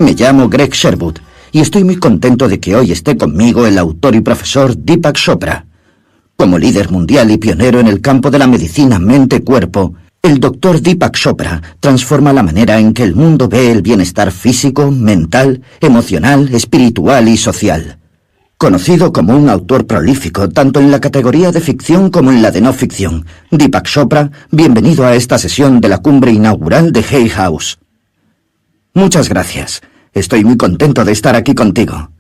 Me llamo Greg Sherwood y estoy muy contento de que hoy esté conmigo el autor y profesor Deepak Chopra. Como líder mundial y pionero en el campo de la medicina mente-cuerpo, el doctor Deepak Chopra transforma la manera en que el mundo ve el bienestar físico, mental, emocional, espiritual y social. Conocido como un autor prolífico tanto en la categoría de ficción como en la de no ficción, Deepak Chopra, bienvenido a esta sesión de la cumbre inaugural de Hay House. Muchas gracias. Estoy muy contento de estar aquí contigo.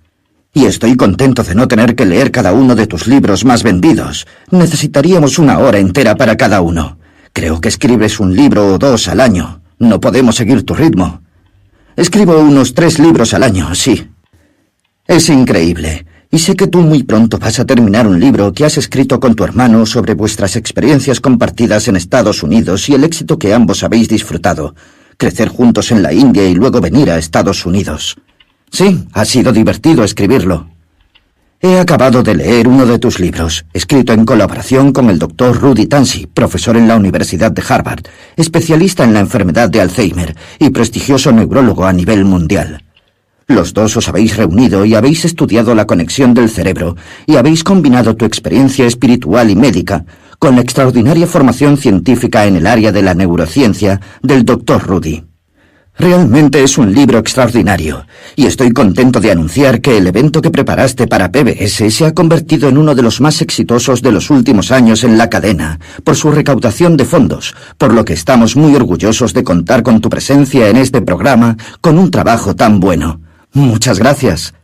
Y estoy contento de no tener que leer cada uno de tus libros más vendidos. Necesitaríamos una hora entera para cada uno. Creo que escribes un libro o dos al año. No podemos seguir tu ritmo. Escribo unos 3 libros al año, sí. Es increíble. Y sé que tú muy pronto vas a terminar un libro que has escrito con tu hermano sobre vuestras experiencias compartidas en Estados Unidos y el éxito que ambos habéis disfrutado. Crecer juntos en la India y luego venir a Estados Unidos. Sí, ha sido divertido escribirlo. He acabado de leer uno de tus libros, escrito en colaboración con el Dr. Rudy Tanzi, profesor en la Universidad de Harvard, especialista en la enfermedad de Alzheimer y prestigioso neurólogo a nivel mundial. Los dos os habéis reunido y habéis estudiado la conexión del cerebro y habéis combinado tu experiencia espiritual y médica con la extraordinaria formación científica en el área de la neurociencia del Dr. Rudy. Realmente es un libro extraordinario, y estoy contento de anunciar que el evento que preparaste para PBS se ha convertido en uno de los más exitosos de los últimos años en la cadena, por su recaudación de fondos, por lo que estamos muy orgullosos de contar con tu presencia en este programa con un trabajo tan bueno. Muchas gracias.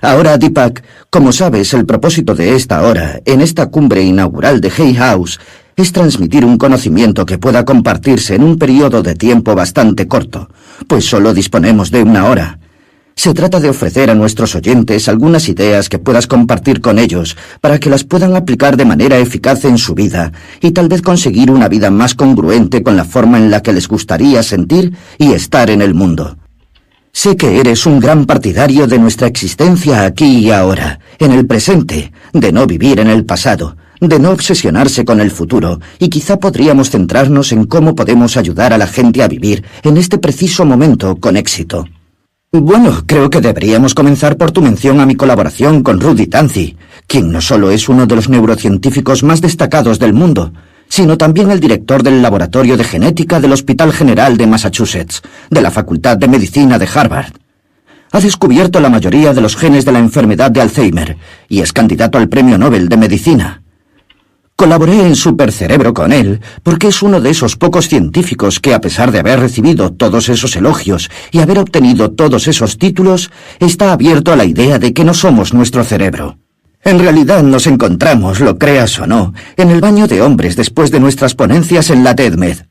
Ahora, Deepak, como sabes, el propósito de esta hora, en esta cumbre inaugural de Hay House, es transmitir un conocimiento que pueda compartirse en un periodo de tiempo bastante corto, pues solo disponemos de una hora. Se trata de ofrecer a nuestros oyentes algunas ideas que puedas compartir con ellos para que las puedan aplicar de manera eficaz en su vida y tal vez conseguir una vida más congruente con la forma en la que les gustaría sentir y estar en el mundo. Sé que eres un gran partidario de nuestra existencia aquí y ahora, en el presente, de no vivir en el pasado, de no obsesionarse con el futuro, y quizá podríamos centrarnos en cómo podemos ayudar a la gente a vivir en este preciso momento con éxito. Bueno, creo que deberíamos comenzar por tu mención a mi colaboración con Rudy Tanzi, quien no solo es uno de los neurocientíficos más destacados del mundo, sino también el director del Laboratorio de Genética del Hospital General de Massachusetts, de la Facultad de Medicina de Harvard. Ha descubierto la mayoría de los genes de la enfermedad de Alzheimer y es candidato al Premio Nobel de Medicina. Colaboré en Supercerebro con él porque es uno de esos pocos científicos que, a pesar de haber recibido todos esos elogios y haber obtenido todos esos títulos, está abierto a la idea de que no somos nuestro cerebro. En realidad nos encontramos, lo creas o no, en el baño de hombres después de nuestras ponencias en la TED-Med.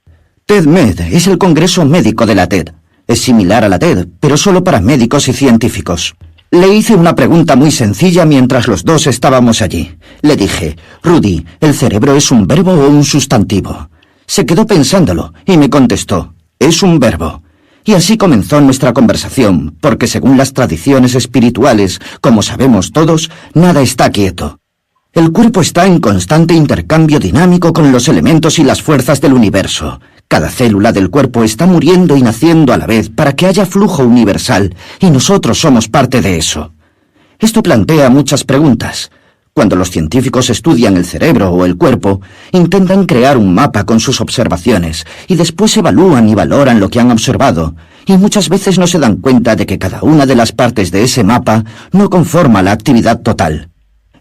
TED-Med es el congreso médico de la TED. Es similar a la TED, pero solo para médicos y científicos. Le hice una pregunta muy sencilla mientras los dos estábamos allí. Le dije, Rudy, ¿el cerebro es un verbo o un sustantivo? Se quedó pensándolo y me contestó, es un verbo. Y así comenzó nuestra conversación, porque según las tradiciones espirituales, como sabemos todos, nada está quieto. El cuerpo está en constante intercambio dinámico con los elementos y las fuerzas del universo. Cada célula del cuerpo está muriendo y naciendo a la vez para que haya flujo universal, y nosotros somos parte de eso. Esto plantea muchas preguntas. Cuando los científicos estudian el cerebro o el cuerpo, intentan crear un mapa con sus observaciones, y después evalúan y valoran lo que han observado, y muchas veces no se dan cuenta de que cada una de las partes de ese mapa no conforma la actividad total.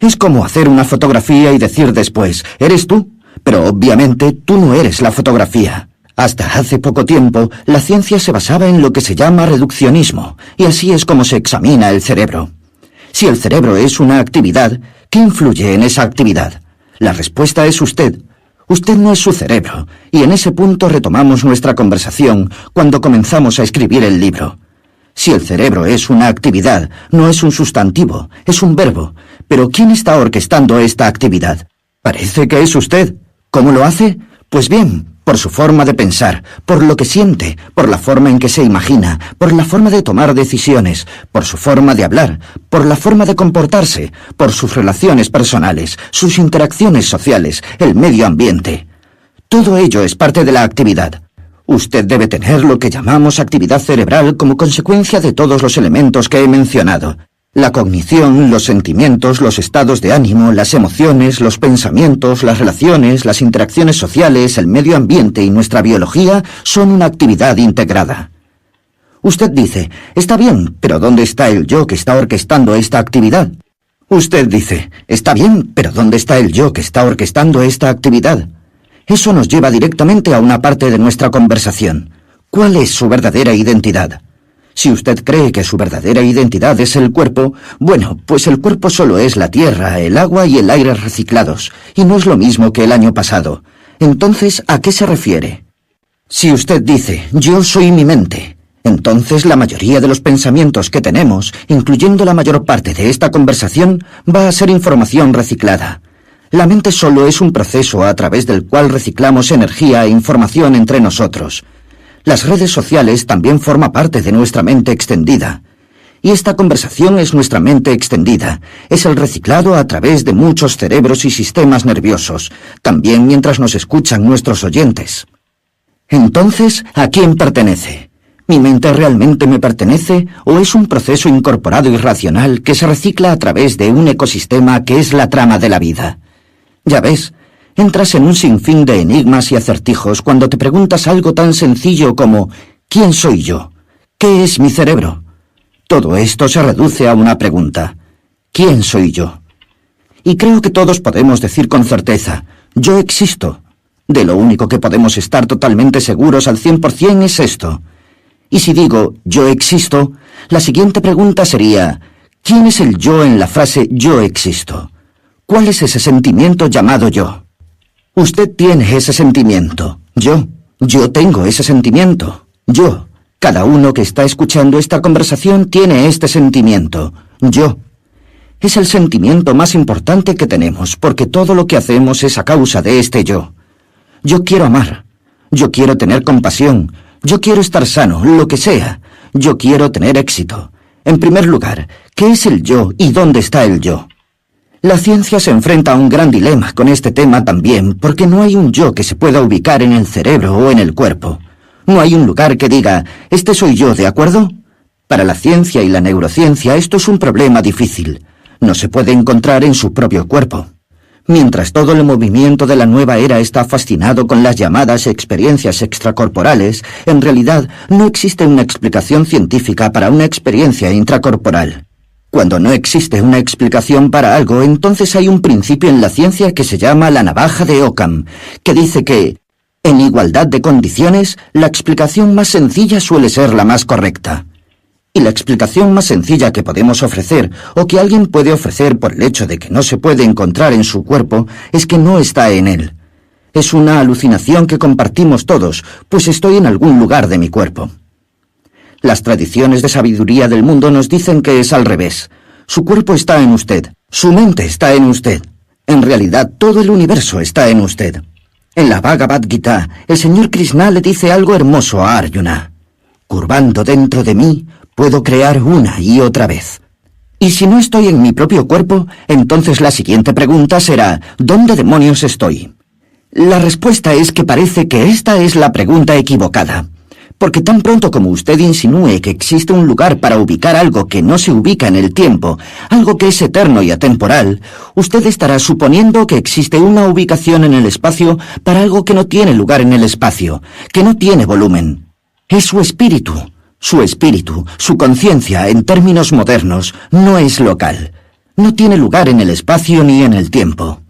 Es como hacer una fotografía y decir después, ¿eres tú? Pero obviamente tú no eres la fotografía. Hasta hace poco tiempo, la ciencia se basaba en lo que se llama reduccionismo, y así es como se examina el cerebro. Si el cerebro es una actividad, ¿qué influye en esa actividad? La respuesta es usted. Usted no es su cerebro, y en ese punto retomamos nuestra conversación cuando comenzamos a escribir el libro. Si el cerebro es una actividad, no es un sustantivo, es un verbo. Pero ¿quién está orquestando esta actividad? Parece que es usted. ¿Cómo lo hace? Pues bien, por su forma de pensar, por lo que siente, por la forma en que se imagina, por la forma de tomar decisiones, por su forma de hablar, por la forma de comportarse, por sus relaciones personales, sus interacciones sociales, el medio ambiente. Todo ello es parte de la actividad. Usted debe tener lo que llamamos actividad cerebral como consecuencia de todos los elementos que he mencionado. La cognición, los sentimientos, los estados de ánimo, las emociones, los pensamientos, las relaciones, las interacciones sociales, el medio ambiente y nuestra biología son una actividad integrada. Usted dice, está bien, pero ¿dónde está el yo que está orquestando esta actividad? Usted dice, está bien, pero ¿dónde está el yo que está orquestando esta actividad? Eso nos lleva directamente a una parte de nuestra conversación. ¿Cuál es su verdadera identidad? Si usted cree que su verdadera identidad es el cuerpo, bueno, pues el cuerpo solo es la tierra, el agua y el aire reciclados, y no es lo mismo que el año pasado. Entonces, ¿a qué se refiere? Si usted dice, yo soy mi mente, entonces la mayoría de los pensamientos que tenemos, incluyendo la mayor parte de esta conversación, va a ser información reciclada. La mente solo es un proceso a través del cual reciclamos energía e información entre nosotros. Las redes sociales también forman parte de nuestra mente extendida. Y esta conversación es nuestra mente extendida. Es el reciclado a través de muchos cerebros y sistemas nerviosos, también mientras nos escuchan nuestros oyentes. Entonces, ¿a quién pertenece? ¿Mi mente realmente me pertenece o es un proceso incorporado y racional que se recicla a través de un ecosistema que es la trama de la vida? Ya ves, entras en un sinfín de enigmas y acertijos cuando te preguntas algo tan sencillo como ¿quién soy yo? ¿Qué es mi cerebro? Todo esto se reduce a una pregunta. ¿Quién soy yo? Y creo que todos podemos decir con certeza, yo existo. De lo único que podemos estar totalmente seguros al 100% es esto. Y si digo yo existo, la siguiente pregunta sería, ¿quién es el yo en la frase yo existo? ¿Cuál es ese sentimiento llamado yo? Usted tiene ese sentimiento. Yo tengo ese sentimiento. Cada uno que está escuchando esta conversación tiene este sentimiento. Yo. Es el sentimiento más importante que tenemos, porque todo lo que hacemos es a causa de este yo. Yo quiero amar. Yo quiero tener compasión. Yo quiero estar sano, lo que sea. Yo quiero tener éxito. En primer lugar, ¿qué es el yo y dónde está el yo? La ciencia se enfrenta a un gran dilema con este tema también, porque no hay un yo que se pueda ubicar en el cerebro o en el cuerpo. No hay un lugar que diga, este soy yo, ¿de acuerdo? Para la ciencia y la neurociencia esto es un problema difícil. No se puede encontrar en su propio cuerpo. Mientras todo el movimiento de la nueva era está fascinado con las llamadas experiencias extracorporales, en realidad no existe una explicación científica para una experiencia intracorporal. Cuando no existe una explicación para algo, entonces hay un principio en la ciencia que se llama la navaja de Occam, que dice que, en igualdad de condiciones, la explicación más sencilla suele ser la más correcta. Y la explicación más sencilla que podemos ofrecer, o que alguien puede ofrecer por el hecho de que no se puede encontrar en su cuerpo, es que no está en él. Es una alucinación que compartimos todos, pues estoy en algún lugar de mi cuerpo. Las tradiciones de sabiduría del mundo nos dicen que es al revés. Su cuerpo está en usted, su mente está en usted. En realidad, todo el universo está en usted. En la Bhagavad Gita, el señor Krishna le dice algo hermoso a Arjuna. Curvando dentro de mí, puedo crear una y otra vez. Y si no estoy en mi propio cuerpo, entonces la siguiente pregunta será, ¿dónde demonios estoy? La respuesta es que parece que esta es la pregunta equivocada. Porque tan pronto como usted insinúe que existe un lugar para ubicar algo que no se ubica en el tiempo, algo que es eterno y atemporal, usted estará suponiendo que existe una ubicación en el espacio para algo que no tiene lugar en el espacio, que no tiene volumen. Es su espíritu, su conciencia, en términos modernos, no es local. No tiene lugar en el espacio ni en el tiempo.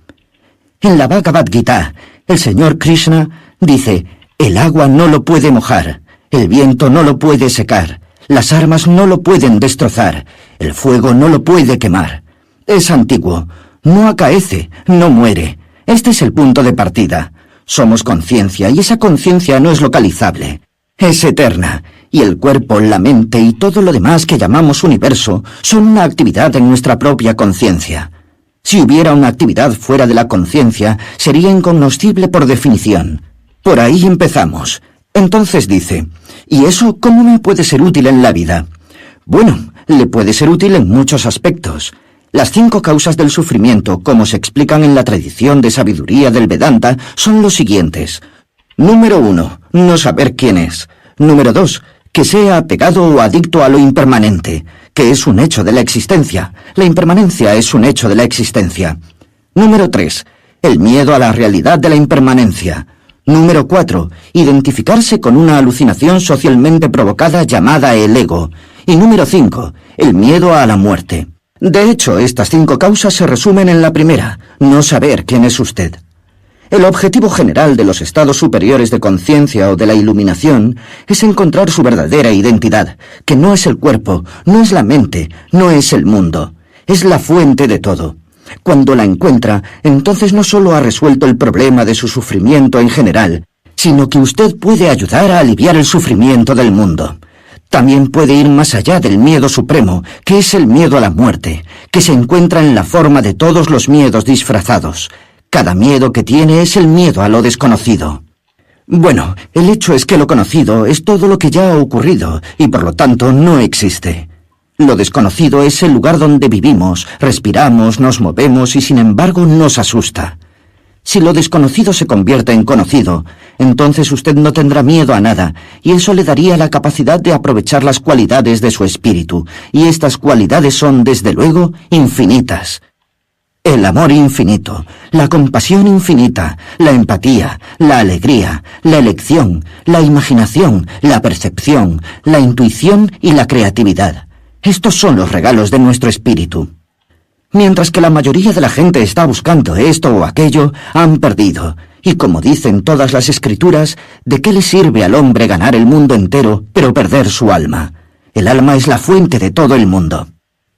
En la Bhagavad Gita, el señor Krishna dice, el agua no lo puede mojar. El viento no lo puede secar, las armas no lo pueden destrozar, el fuego no lo puede quemar. Es antiguo, no acaece, no muere. Este es el punto de partida. Somos conciencia y esa conciencia no es localizable. Es eterna, y el cuerpo, la mente y todo lo demás que llamamos universo son una actividad en nuestra propia conciencia. Si hubiera una actividad fuera de la conciencia, sería incognoscible por definición. Por ahí empezamos. Entonces dice, ¿y eso cómo me puede ser útil en la vida? Bueno, le puede ser útil en muchos aspectos. Las 5 causas del sufrimiento, como se explican en la tradición de sabiduría del Vedanta, son los siguientes. Número 1. No saber quién es. Número 2. Que sea apegado o adicto a lo impermanente, que es un hecho de la existencia. La impermanencia es un hecho de la existencia. Número 3. El miedo a la realidad de la impermanencia. Número 4. Identificarse con una alucinación socialmente provocada llamada el ego. Y número 5. El miedo a la muerte. De hecho, estas 5 causas se resumen en la primera: no saber quién es usted. El objetivo general de los estados superiores de conciencia o de la iluminación es encontrar su verdadera identidad, que no es el cuerpo, no es la mente, no es el mundo, es la fuente de todo. Cuando la encuentra, entonces no solo ha resuelto el problema de su sufrimiento en general, sino que usted puede ayudar a aliviar el sufrimiento del mundo. También puede ir más allá del miedo supremo, que es el miedo a la muerte, que se encuentra en la forma de todos los miedos disfrazados. Cada miedo que tiene es el miedo a lo desconocido. Bueno, el hecho es que lo conocido es todo lo que ya ha ocurrido y por lo tanto no existe. Lo desconocido es el lugar donde vivimos, respiramos, nos movemos y sin embargo nos asusta. Si lo desconocido se convierte en conocido, entonces usted no tendrá miedo a nada y eso le daría la capacidad de aprovechar las cualidades de su espíritu, y estas cualidades son, desde luego, infinitas. El amor infinito, la compasión infinita, la empatía, la alegría, la elección, la imaginación, la percepción, la intuición y la creatividad. Estos son los regalos de nuestro espíritu. Mientras que la mayoría de la gente está buscando esto o aquello, han perdido. Y como dicen todas las escrituras, ¿de qué le sirve al hombre ganar el mundo entero, pero perder su alma? El alma es la fuente de todo el mundo.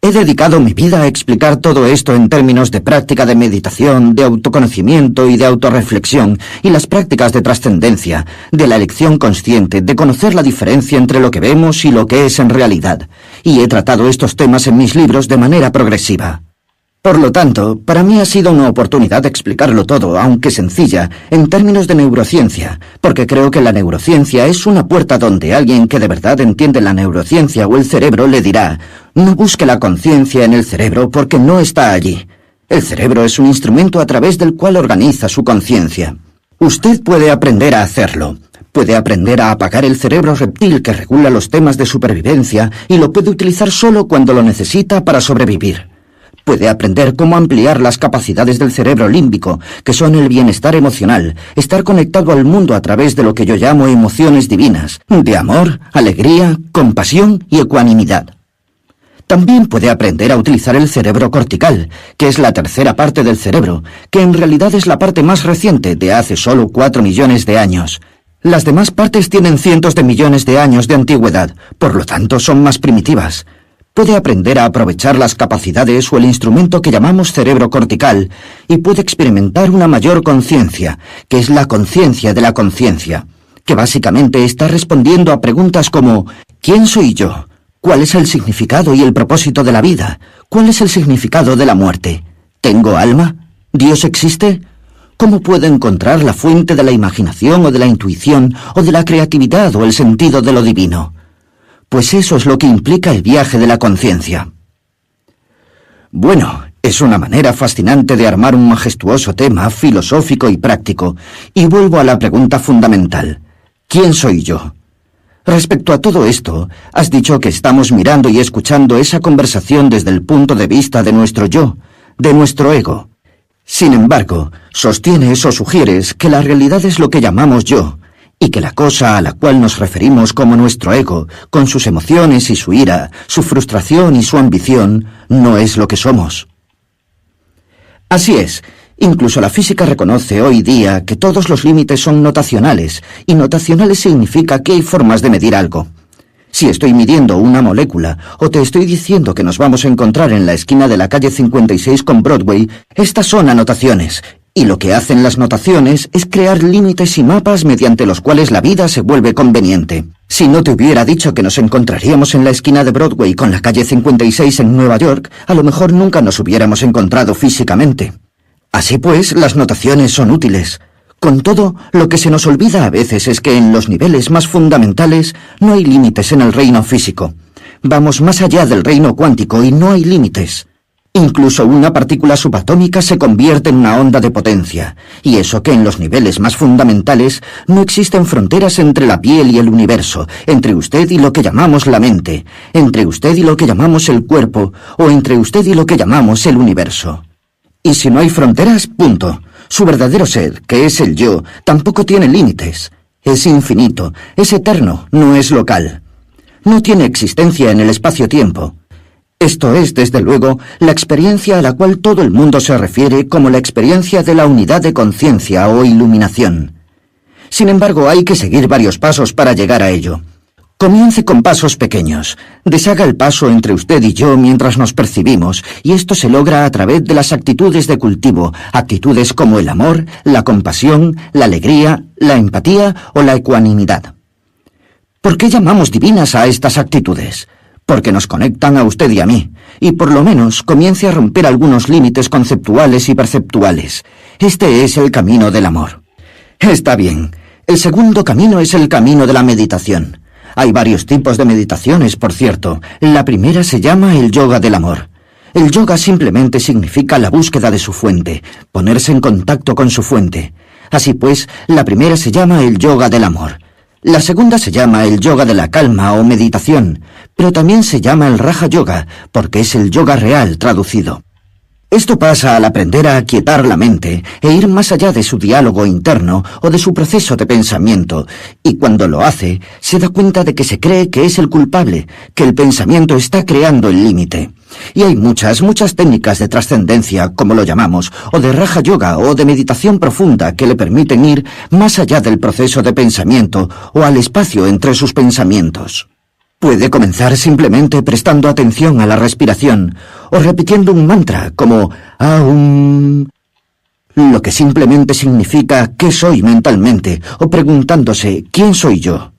He dedicado mi vida a explicar todo esto en términos de práctica de meditación, de autoconocimiento y de autorreflexión, y las prácticas de trascendencia, de la elección consciente, de conocer la diferencia entre lo que vemos y lo que es en realidad. Y he tratado estos temas en mis libros de manera progresiva. Por lo tanto, para mí ha sido una oportunidad de explicarlo todo, aunque sencilla, en términos de neurociencia, porque creo que la neurociencia es una puerta donde alguien que de verdad entiende la neurociencia o el cerebro le dirá: no busque la conciencia en el cerebro porque no está allí. El cerebro es un instrumento a través del cual organiza su conciencia. Usted puede aprender a hacerlo. Puede aprender a apagar el cerebro reptil que regula los temas de supervivencia y lo puede utilizar solo cuando lo necesita para sobrevivir. Puede aprender cómo ampliar las capacidades del cerebro límbico, que son el bienestar emocional, estar conectado al mundo a través de lo que yo llamo emociones divinas, de amor, alegría, compasión y ecuanimidad. También puede aprender a utilizar el cerebro cortical, que es la tercera parte del cerebro, que en realidad es la parte más reciente, de hace solo 4 millones de años. Las demás partes tienen cientos de millones de años de antigüedad, por lo tanto son más primitivas. Puede aprender a aprovechar las capacidades o el instrumento que llamamos cerebro cortical y puede experimentar una mayor conciencia, que es la conciencia de la conciencia, que básicamente está respondiendo a preguntas como: ¿quién soy yo? ¿Cuál es el significado y el propósito de la vida? ¿Cuál es el significado de la muerte? ¿Tengo alma? ¿Dios existe? ¿Cómo puedo encontrar la fuente de la imaginación o de la intuición o de la creatividad o el sentido de lo divino? Pues eso es lo que implica el viaje de la conciencia. Bueno, es una manera fascinante de armar un majestuoso tema filosófico y práctico, y vuelvo a la pregunta fundamental: ¿quién soy yo? Respecto a todo esto, has dicho que estamos mirando y escuchando esa conversación desde el punto de vista de nuestro yo, de nuestro ego. Sin embargo, sostienes o sugieres que la realidad es lo que llamamos yo, y que la cosa a la cual nos referimos como nuestro ego, con sus emociones y su ira, su frustración y su ambición, no es lo que somos. Así es, incluso la física reconoce hoy día que todos los límites son notacionales, y notacionales significa que hay formas de medir algo. Si estoy midiendo una molécula, o te estoy diciendo que nos vamos a encontrar en la esquina de la calle 56 con Broadway, estas son anotaciones. Y lo que hacen las notaciones es crear límites y mapas mediante los cuales la vida se vuelve conveniente. Si no te hubiera dicho que nos encontraríamos en la esquina de Broadway con la calle 56 en Nueva York, a lo mejor nunca nos hubiéramos encontrado físicamente. Así pues, las notaciones son útiles. Con todo, lo que se nos olvida a veces es que en los niveles más fundamentales no hay límites en el reino físico. Vamos más allá del reino cuántico y no hay límites. Incluso una partícula subatómica se convierte en una onda de potencia, y eso que en los niveles más fundamentales no existen fronteras entre la piel y el universo, entre usted y lo que llamamos la mente, entre usted y lo que llamamos el cuerpo, o entre usted y lo que llamamos el universo. Y si no hay fronteras, punto. Su verdadero ser, que es el yo, tampoco tiene límites. Es infinito, es eterno, no es local. No tiene existencia en el espacio-tiempo. Esto es, desde luego, la experiencia a la cual todo el mundo se refiere como la experiencia de la unidad de conciencia o iluminación. Sin embargo, hay que seguir varios pasos para llegar a ello. Comience con pasos pequeños. Deshaga el paso entre usted y yo mientras nos percibimos, y esto se logra a través de las actitudes de cultivo, actitudes como el amor, la compasión, la alegría, la empatía o la ecuanimidad. ¿Por qué llamamos divinas a estas actitudes? Porque nos conectan a usted y a mí, y por lo menos comience a romper algunos límites conceptuales y perceptuales. Este es el camino del amor. Está bien. El segundo camino es el camino de la meditación. Hay varios tipos de meditaciones, por cierto. La primera se llama el yoga del amor. El yoga simplemente significa la búsqueda de su fuente, ponerse en contacto con su fuente. Así pues, la primera se llama el yoga del amor. La segunda se llama el yoga de la calma o meditación, pero también se llama el Raja Yoga, porque es el yoga real traducido. Esto pasa al aprender a aquietar la mente e ir más allá de su diálogo interno o de su proceso de pensamiento, y cuando lo hace, se da cuenta de que se cree que es el culpable, que el pensamiento está creando el límite. Y hay muchas técnicas de trascendencia, como lo llamamos, o de Raja Yoga o de meditación profunda que le permiten ir más allá del proceso de pensamiento o al espacio entre sus pensamientos. Puede comenzar simplemente prestando atención a la respiración o repitiendo un mantra como Aum, lo que simplemente significa ¿qué soy mentalmente? O preguntándose ¿quién soy yo?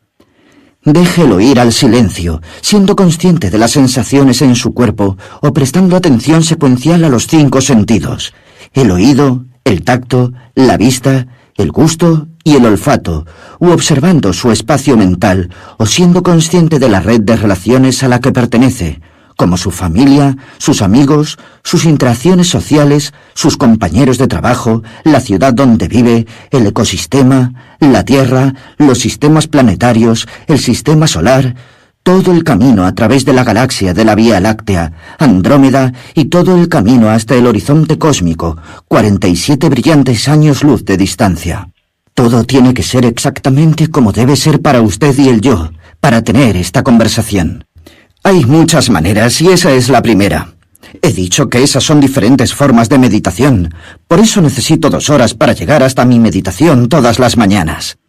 Déjelo ir al silencio, siendo consciente de las sensaciones en su cuerpo o prestando atención secuencial a los 5 sentidos: el oído, el tacto, la vista, el gusto y el olfato, u observando su espacio mental o siendo consciente de la red de relaciones a la que pertenece, como su familia, sus amigos, sus interacciones sociales, sus compañeros de trabajo, la ciudad donde vive, el ecosistema, la Tierra, los sistemas planetarios, el sistema solar, todo el camino a través de la galaxia de la Vía Láctea, Andrómeda y todo el camino hasta el horizonte cósmico, 47 brillantes años luz de distancia. Todo tiene que ser exactamente como debe ser para usted y el yo, para tener esta conversación. Hay muchas maneras y esa es la primera. He dicho que esas son diferentes formas de meditación, por eso necesito 2 horas para llegar hasta mi meditación todas las mañanas.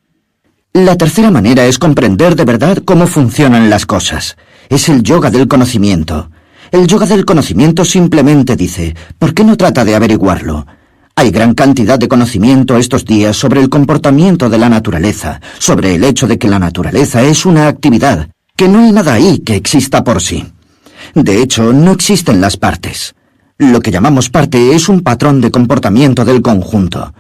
La tercera manera es comprender de verdad cómo funcionan las cosas. Es el yoga del conocimiento. El yoga del conocimiento simplemente dice, ¿por qué no trata de averiguarlo? Hay gran cantidad de conocimiento estos días sobre el comportamiento de la naturaleza, sobre el hecho de que la naturaleza es una actividad, que no hay nada ahí que exista por sí. De hecho, no existen las partes. Lo que llamamos parte es un patrón de comportamiento del conjunto.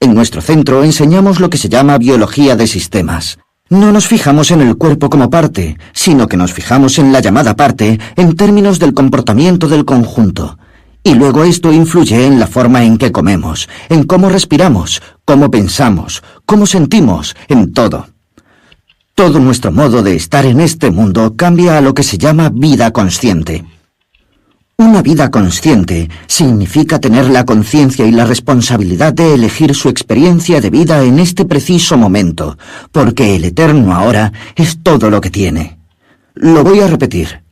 En nuestro centro enseñamos lo que se llama biología de sistemas. No nos fijamos en el cuerpo como parte, sino que nos fijamos en la llamada parte en términos del comportamiento del conjunto. Y luego esto influye en la forma en que comemos, en cómo respiramos, cómo pensamos, cómo sentimos, en todo. Todo nuestro modo de estar en este mundo cambia a lo que se llama vida consciente. Una vida consciente significa tener la conciencia y la responsabilidad de elegir su experiencia de vida en este preciso momento, porque el eterno ahora es todo lo que tiene. Lo voy a repetir.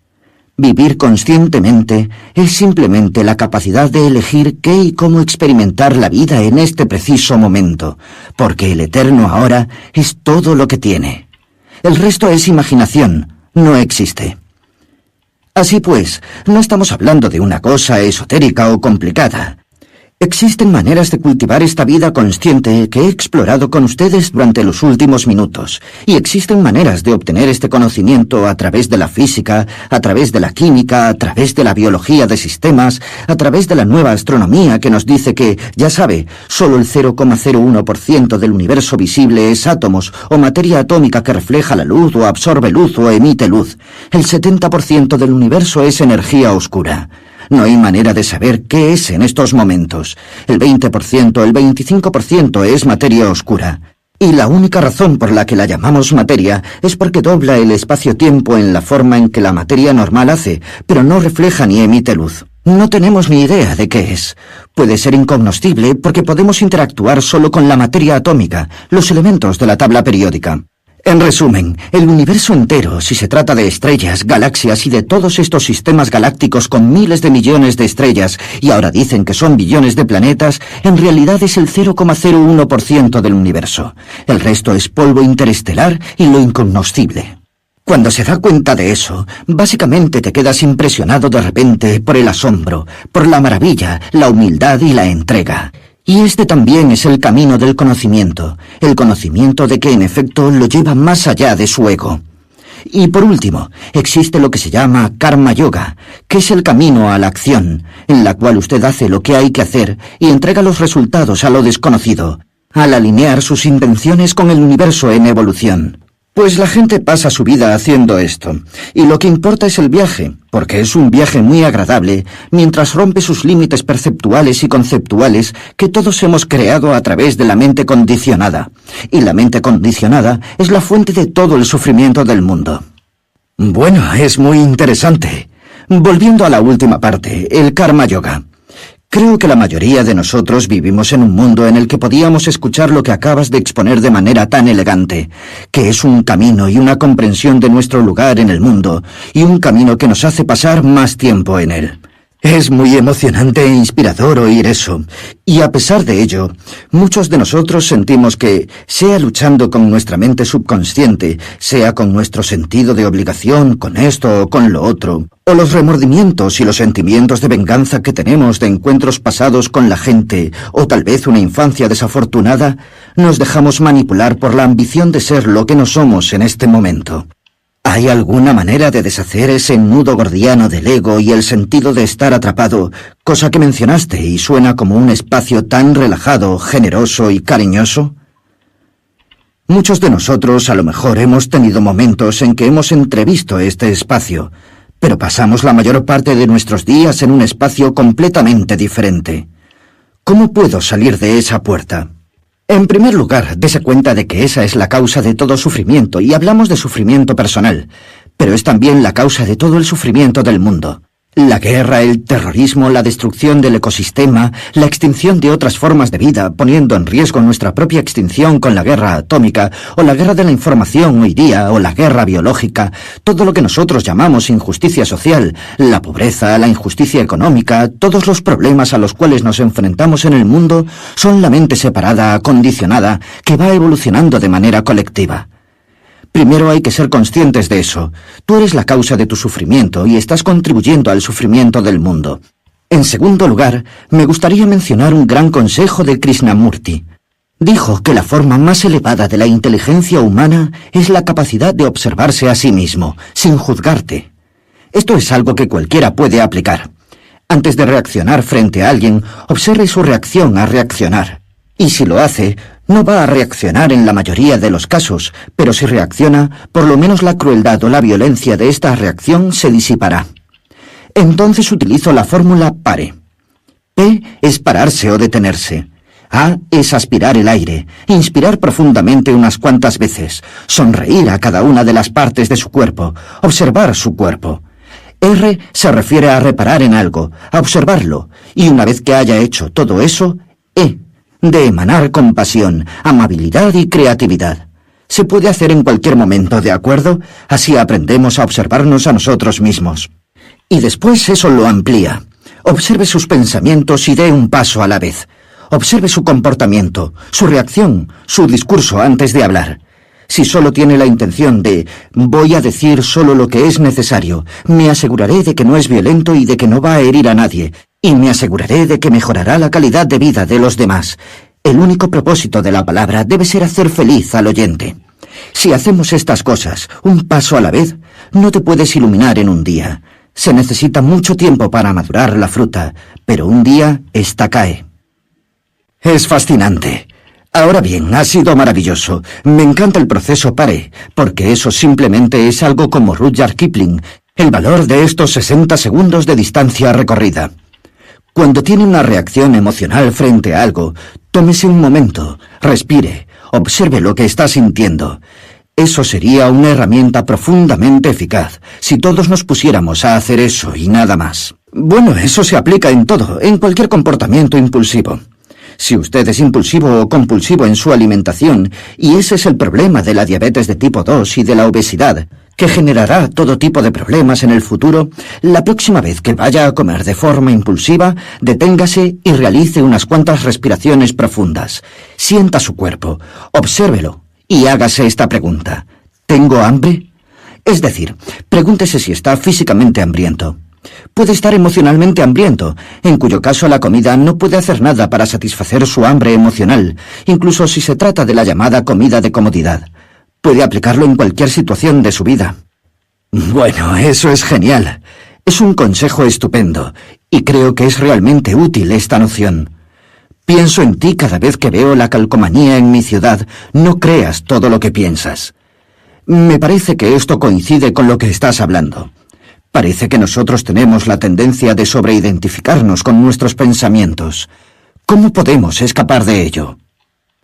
Vivir conscientemente es simplemente la capacidad de elegir qué y cómo experimentar la vida en este preciso momento, porque el eterno ahora es todo lo que tiene. El resto es imaginación, no existe. Así pues, no estamos hablando de una cosa esotérica o complicada. Existen maneras de cultivar esta vida consciente que he explorado con ustedes durante los últimos minutos, y existen maneras de obtener este conocimiento a través de la física, a través de la química, a través de la biología de sistemas, a través de la nueva astronomía que nos dice que, ya sabe, solo el 0,01% del universo visible es átomos o materia atómica que refleja la luz o absorbe luz o emite luz. El 70% del universo es energía oscura. No hay manera de saber qué es en estos momentos. El 20%, el 25% es materia oscura. Y la única razón por la que la llamamos materia es porque dobla el espacio-tiempo en la forma en que la materia normal hace, pero no refleja ni emite luz. No tenemos ni idea de qué es. Puede ser incognoscible porque podemos interactuar solo con la materia atómica, los elementos de la tabla periódica. En resumen, el universo entero, si se trata de estrellas, galaxias y de todos estos sistemas galácticos con miles de millones de estrellas, y ahora dicen que son billones de planetas, en realidad es el 0,01% del universo. El resto es polvo interestelar y lo incognoscible. Cuando se da cuenta de eso, básicamente te quedas impresionado de repente por el asombro, por la maravilla, la humildad y la entrega. Y este también es el camino del conocimiento, el conocimiento de que en efecto lo lleva más allá de su ego. Y por último, existe lo que se llama Karma Yoga, que es el camino a la acción, en la cual usted hace lo que hay que hacer y entrega los resultados a lo desconocido, al alinear sus intenciones con el universo en evolución. Pues la gente pasa su vida haciendo esto, y lo que importa es el viaje, porque es un viaje muy agradable, mientras rompe sus límites perceptuales y conceptuales que todos hemos creado a través de la mente condicionada. Y la mente condicionada es la fuente de todo el sufrimiento del mundo. Bueno, es muy interesante. Volviendo a la última parte, el Karma Yoga. Creo que la mayoría de nosotros vivimos en un mundo en el que podíamos escuchar lo que acabas de exponer de manera tan elegante, que es un camino y una comprensión de nuestro lugar en el mundo, y un camino que nos hace pasar más tiempo en él. Es muy emocionante e inspirador oír eso, y a pesar de ello, muchos de nosotros sentimos que, sea luchando con nuestra mente subconsciente, sea con nuestro sentido de obligación con esto o con lo otro, o los remordimientos y los sentimientos de venganza que tenemos de encuentros pasados con la gente, o tal vez una infancia desafortunada, nos dejamos manipular por la ambición de ser lo que no somos en este momento. ¿Hay alguna manera de deshacer ese nudo gordiano del ego y el sentido de estar atrapado, cosa que mencionaste y suena como un espacio tan relajado, generoso y cariñoso? Muchos de nosotros a lo mejor hemos tenido momentos en que hemos entrevisto este espacio, pero pasamos la mayor parte de nuestros días en un espacio completamente diferente. ¿Cómo puedo salir de esa puerta? En primer lugar, dese cuenta de que esa es la causa de todo sufrimiento, y hablamos de sufrimiento personal, pero es también la causa de todo el sufrimiento del mundo. La guerra, el terrorismo, la destrucción del ecosistema, la extinción de otras formas de vida, poniendo en riesgo nuestra propia extinción con la guerra atómica, o la guerra de la información hoy día, o la guerra biológica, todo lo que nosotros llamamos injusticia social, la pobreza, la injusticia económica, todos los problemas a los cuales nos enfrentamos en el mundo, son la mente separada, acondicionada, que va evolucionando de manera colectiva. Primero hay que ser conscientes de eso. Tú eres la causa de tu sufrimiento y estás contribuyendo al sufrimiento del mundo. En segundo lugar, me gustaría mencionar un gran consejo de Krishnamurti. Dijo que la forma más elevada de la inteligencia humana es la capacidad de observarse a sí mismo, sin juzgarte. Esto es algo que cualquiera puede aplicar. Antes de reaccionar frente a alguien, observe su reacción a reaccionar. Y si lo hace, no va a reaccionar en la mayoría de los casos, pero si reacciona, por lo menos la crueldad o la violencia de esta reacción se disipará. Entonces utilizo la fórmula PARE. P es pararse o detenerse. A es aspirar el aire, inspirar profundamente unas cuantas veces, sonreír a cada una de las partes de su cuerpo, observar su cuerpo. R se refiere a reparar en algo, a observarlo, y una vez que haya hecho todo eso, E de emanar compasión, amabilidad y creatividad. Se puede hacer en cualquier momento, ¿de acuerdo? Así aprendemos a observarnos a nosotros mismos. Y después eso lo amplía. Observe sus pensamientos y dé un paso a la vez. Observe su comportamiento, su reacción, su discurso antes de hablar. Si solo tiene la intención de voy a decir solo lo que es necesario, me aseguraré de que no es violento y de que no va a herir a nadie, y me aseguraré de que mejorará la calidad de vida de los demás. El único propósito de la palabra debe ser hacer feliz al oyente. Si hacemos estas cosas, un paso a la vez, no te puedes iluminar en un día. Se necesita mucho tiempo para madurar la fruta, pero un día ésta cae. Es fascinante. Ahora bien, ha sido maravilloso. Me encanta el proceso PARE, porque eso simplemente es algo como Rudyard Kipling, El valor de estos 60 segundos de distancia recorrida. Cuando tiene una reacción emocional frente a algo, tómese un momento, respire, observe lo que está sintiendo. Eso sería una herramienta profundamente eficaz si todos nos pusiéramos a hacer eso y nada más. Bueno, eso se aplica en todo, en cualquier comportamiento impulsivo. Si usted es impulsivo o compulsivo en su alimentación, y ese es el problema de la diabetes de tipo 2 y de la obesidad, que generará todo tipo de problemas en el futuro, la próxima vez que vaya a comer de forma impulsiva, deténgase y realice unas cuantas respiraciones profundas. Sienta su cuerpo, obsérvelo y hágase esta pregunta. ¿Tengo hambre? Es decir, pregúntese si está físicamente hambriento. Puede estar emocionalmente hambriento, en cuyo caso la comida no puede hacer nada para satisfacer su hambre emocional, incluso si se trata de la llamada comida de comodidad. Puede aplicarlo en cualquier situación de su vida. Bueno, eso es genial. Es un consejo estupendo, y creo que es realmente útil esta noción. Pienso en ti cada vez que veo la calcomanía en mi ciudad. No creas todo lo que piensas. Me parece que esto coincide con lo que estás hablando. Parece que nosotros tenemos la tendencia de sobreidentificarnos con nuestros pensamientos. ¿Cómo podemos escapar de ello?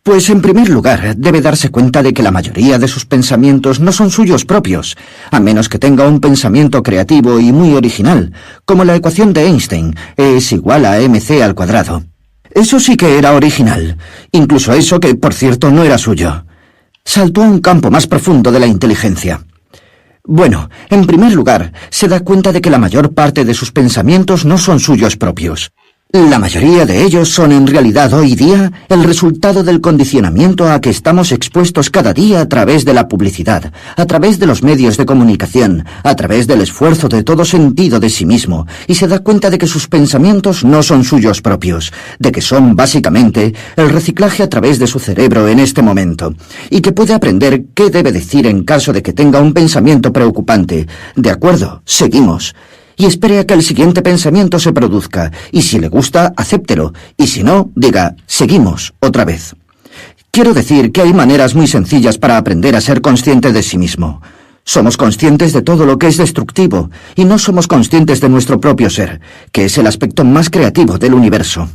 Pues en primer lugar, debe darse cuenta de que la mayoría de sus pensamientos no son suyos propios, a menos que tenga un pensamiento creativo y muy original, como la ecuación de Einstein, E es igual a mc². Eso sí que era original, incluso eso que, por cierto, no era suyo. Saltó a un campo más profundo de la inteligencia. Bueno, en primer lugar, se da cuenta de que la mayor parte de sus pensamientos no son suyos propios. La mayoría de ellos son en realidad hoy día el resultado del condicionamiento a que estamos expuestos cada día a través de la publicidad, a través de los medios de comunicación, a través del esfuerzo de todo sentido de sí mismo, y se da cuenta de que sus pensamientos no son suyos propios, de que son básicamente el reciclaje a través de su cerebro en este momento, y que puede aprender qué debe decir en caso de que tenga un pensamiento preocupante. De acuerdo, seguimos. Y espere a que el siguiente pensamiento se produzca, y si le gusta, acéptelo, y si no, diga, seguimos, otra vez. Quiero decir que hay maneras muy sencillas para aprender a ser consciente de sí mismo. Somos conscientes de todo lo que es destructivo, y no somos conscientes de nuestro propio ser, que es el aspecto más creativo del universo.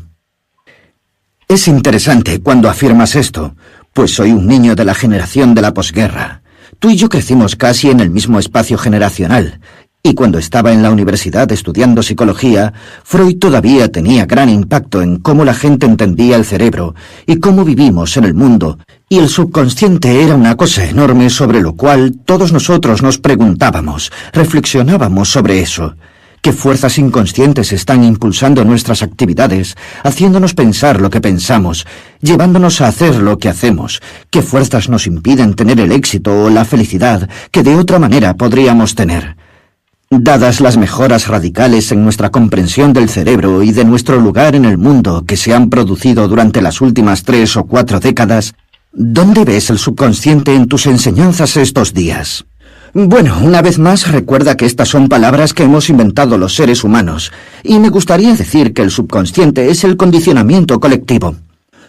Es interesante cuando afirmas esto, pues soy un niño de la generación de la posguerra. Tú y yo crecimos casi en el mismo espacio generacional, y cuando estaba en la universidad estudiando psicología, Freud todavía tenía gran impacto en cómo la gente entendía el cerebro y cómo vivimos en el mundo, y el subconsciente era una cosa enorme sobre lo cual todos nosotros nos preguntábamos, reflexionábamos sobre eso. ¿Qué fuerzas inconscientes están impulsando nuestras actividades, haciéndonos pensar lo que pensamos, llevándonos a hacer lo que hacemos? ¿Qué fuerzas nos impiden tener el éxito o la felicidad que de otra manera podríamos tener? Dadas las mejoras radicales en nuestra comprensión del cerebro y de nuestro lugar en el mundo que se han producido durante las últimas 3 o 4 décadas, ¿dónde ves el subconsciente en tus enseñanzas estos días? Bueno, una vez más recuerda que estas son palabras que hemos inventado los seres humanos, y me gustaría decir que el subconsciente es el condicionamiento colectivo.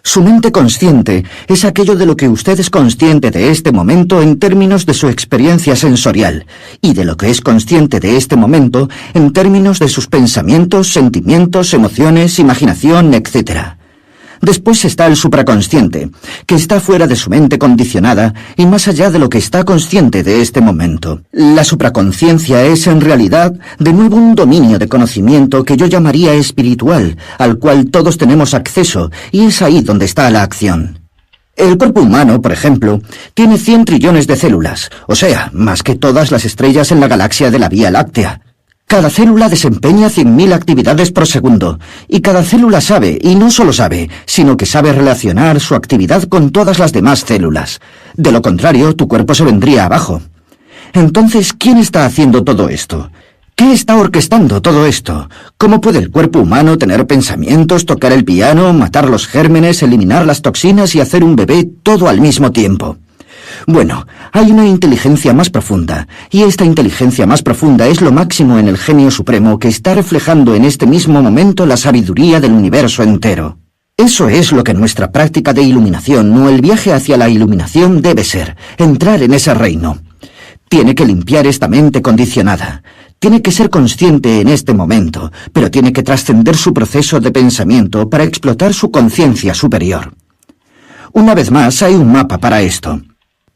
Su mente consciente es aquello de lo que usted es consciente de este momento en términos de su experiencia sensorial, y de lo que es consciente de este momento en términos de sus pensamientos, sentimientos, emociones, imaginación, etc. Después está el supraconsciente, que está fuera de su mente condicionada y más allá de lo que está consciente de este momento. La supraconciencia es en realidad de nuevo un dominio de conocimiento que yo llamaría espiritual, al cual todos tenemos acceso, y es ahí donde está la acción. El cuerpo humano, por ejemplo, tiene 100 trillones de células, o sea, más que todas las estrellas en la galaxia de la Vía Láctea. Cada célula desempeña 100.000 actividades por segundo, y cada célula sabe, y no solo sabe, sino que sabe relacionar su actividad con todas las demás células. De lo contrario, tu cuerpo se vendría abajo. Entonces, ¿quién está haciendo todo esto? ¿Qué está orquestando todo esto? ¿Cómo puede el cuerpo humano tener pensamientos, tocar el piano, matar los gérmenes, eliminar las toxinas y hacer un bebé todo al mismo tiempo? Bueno, hay una inteligencia más profunda, y esta inteligencia más profunda es lo máximo en el genio supremo que está reflejando en este mismo momento la sabiduría del universo entero. Eso es lo que nuestra práctica de iluminación o el viaje hacia la iluminación debe ser, entrar en ese reino. Tiene que limpiar esta mente condicionada. Tiene que ser consciente en este momento, pero tiene que trascender su proceso de pensamiento para explotar su conciencia superior. Una vez más, hay un mapa para esto.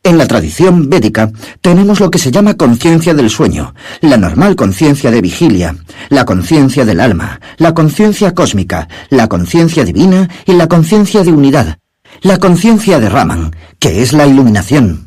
En la tradición védica tenemos lo que se llama conciencia del sueño, la normal conciencia de vigilia, la conciencia del alma, la conciencia cósmica, la conciencia divina y la conciencia de unidad, la conciencia de Raman, que es la iluminación.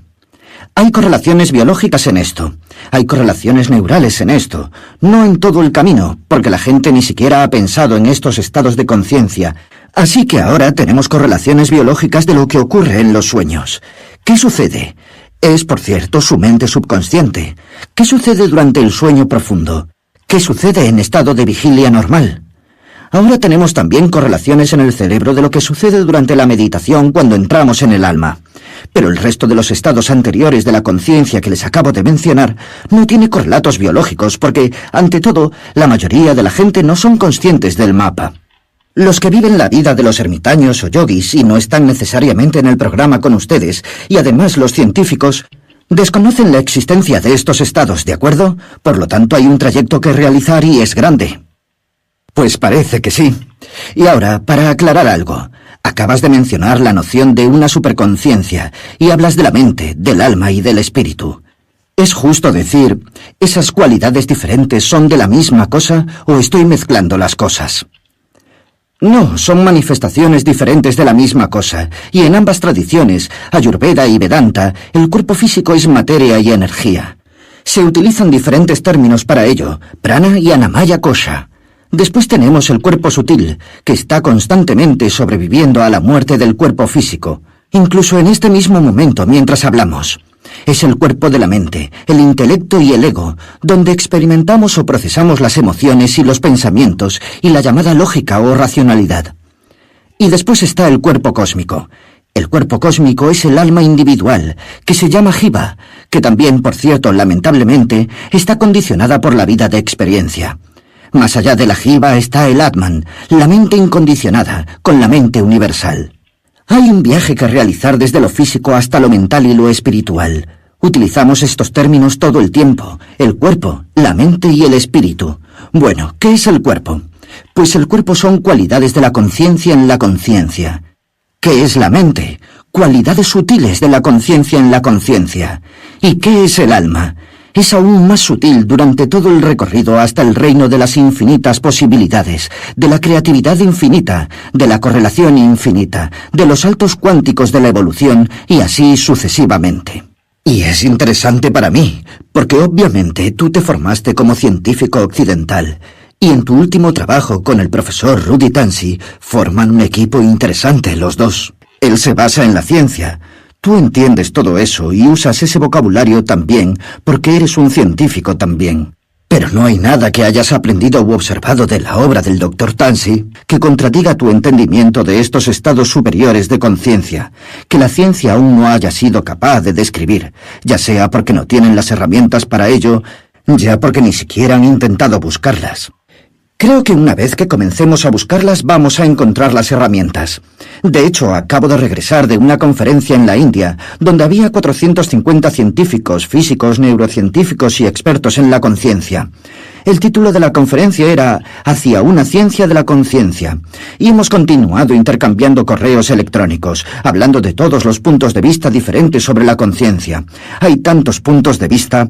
Hay correlaciones biológicas en esto, hay correlaciones neurales en esto, no en todo el camino, porque la gente ni siquiera ha pensado en estos estados de conciencia, así que ahora tenemos correlaciones biológicas de lo que ocurre en los sueños. ¿Qué sucede? Es, por cierto, su mente subconsciente. ¿Qué sucede durante el sueño profundo? ¿Qué sucede en estado de vigilia normal? Ahora tenemos también correlaciones en el cerebro de lo que sucede durante la meditación cuando entramos en el alma. Pero el resto de los estados anteriores de la conciencia que les acabo de mencionar no tiene correlatos biológicos porque, ante todo, la mayoría de la gente no son conscientes del mapa. Los que viven la vida de los ermitaños o yogis y no están necesariamente en el programa con ustedes, y además los científicos, desconocen la existencia de estos estados, ¿de acuerdo? Por lo tanto, hay un trayecto que realizar y es grande. Pues parece que sí. Y ahora, para aclarar algo, acabas de mencionar la noción de una superconciencia y hablas de la mente, del alma y del espíritu. ¿Es justo decir, esas cualidades diferentes son de la misma cosa o estoy mezclando las cosas? No, son manifestaciones diferentes de la misma cosa, y en ambas tradiciones, Ayurveda y Vedanta, el cuerpo físico es materia y energía. Se utilizan diferentes términos para ello, prana y anamaya kosha. Después tenemos el cuerpo sutil, que está constantemente sobreviviendo a la muerte del cuerpo físico, incluso en este mismo momento mientras hablamos. Es el cuerpo de la mente, el intelecto y el ego, donde experimentamos o procesamos las emociones y los pensamientos y la llamada lógica o racionalidad. Y después está el cuerpo cósmico. El cuerpo cósmico es el alma individual, que se llama Jiva, que también, por cierto, lamentablemente, está condicionada por la vida de experiencia. Más allá de la Jiva está el Atman, la mente incondicionada, con la mente universal. Hay un viaje que realizar desde lo físico hasta lo mental y lo espiritual. Utilizamos estos términos todo el tiempo, el cuerpo, la mente y el espíritu. Bueno, ¿qué es el cuerpo? Pues el cuerpo son cualidades de la conciencia en la conciencia. ¿Qué es la mente? Cualidades sutiles de la conciencia en la conciencia. ¿Y qué es el alma? Es aún más sutil durante todo el recorrido hasta el reino de las infinitas posibilidades, de la creatividad infinita, de la correlación infinita, de los saltos cuánticos de la evolución y así sucesivamente. Y es interesante para mí, porque obviamente tú te formaste como científico occidental, y en tu último trabajo con el profesor Rudy Tansi forman un equipo interesante los dos. Él se basa en la ciencia. Tú entiendes todo eso y usas ese vocabulario también porque eres un científico también. Pero no hay nada que hayas aprendido u observado de la obra del Dr. Tansi que contradiga tu entendimiento de estos estados superiores de conciencia, que la ciencia aún no haya sido capaz de describir, ya sea porque no tienen las herramientas para ello, ya porque ni siquiera han intentado buscarlas. Creo que una vez que comencemos a buscarlas vamos a encontrar las herramientas. De hecho, acabo de regresar de una conferencia en la India, donde había 450 científicos, físicos, neurocientíficos y expertos en la conciencia. El título de la conferencia era Hacia una ciencia de la conciencia, y hemos continuado intercambiando correos electrónicos, hablando de todos los puntos de vista diferentes sobre la conciencia. Hay tantos puntos de vista.